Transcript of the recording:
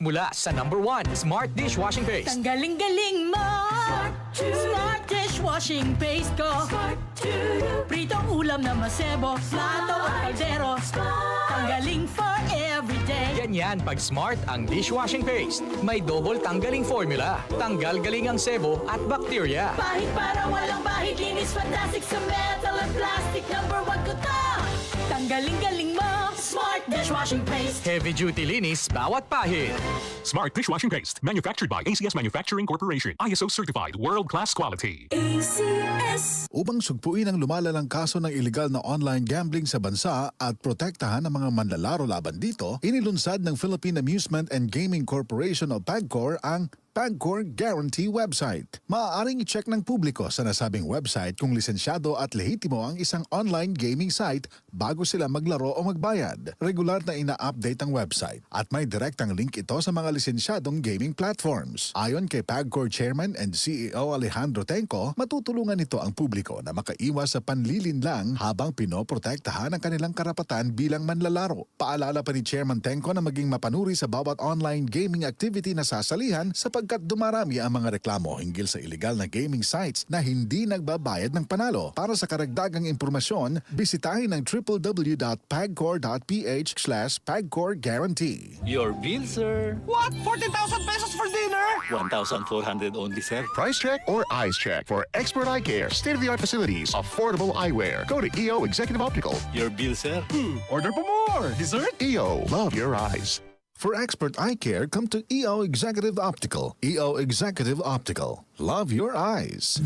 mula sa #1 Smart Dishwashing Paste. Tanggaling-galing mo! Smart dishwashing paste ko. Pritong ulam na masebo, plato at kaldero. Tanggaling for everyday. Ganyan pag Smart ang dishwashing paste. May double tanggaling formula. Tanggal galing ang sebo at bakterya. Pahit para walang bahid, linis fantastic sa metal at plastic. #1 ko to! Tanggaling-galing mo! Smart dishwashing paste. Heavy duty linis bawat pahid. Smart Dishwashing Paste, manufactured by ACS Manufacturing Corporation. ISO certified, world-class quality. ACS. Upang sugpuin ang lumalalang kaso ng iligal na online gambling sa bansa at protektahan ang mga manlalaro laban dito, inilunsad ng Philippine Amusement and Gaming Corporation o PAGCOR ang PAGCOR Guarantee website. Maaaring i-check ng publiko sa nasabing website kung lisensyado at lehitimo ang isang online gaming site bago sila maglaro o magbayad. Regular na ina-update ang website at may direktang link ito sa mga lisensyadong gaming platforms. Ayon kay PAGCOR Chairman and CEO Alejandro Tenco, matutulungan nito ang publiko na makaiwas sa panlilinlang habang pinoprotektahan ang kanilang karapatan bilang manlalaro. Paalala pa ni Chairman Tenco na maging mapanuri sa bawat online gaming activity na sasalihan sapagkat dumarami ang mga reklamo hinggil sa illegal na gaming sites na hindi nagbabayad ng panalo. Para sa karagdagang impormasyon, bisitahin ang www.pagcor.ph/PAGCOR Guarantee. Your bill, sir. What? 40,000 pesos for dinner? 1,400 only, sir. Price check or eyes check for expert eye care, state-of-the-art facilities, affordable eyewear. Go to EO Executive Optical. Your bill, sir. Order po more. Dessert? EO, love your eyes. For expert eye care, come to EO Executive Optical. EO Executive Optical. Love your eyes.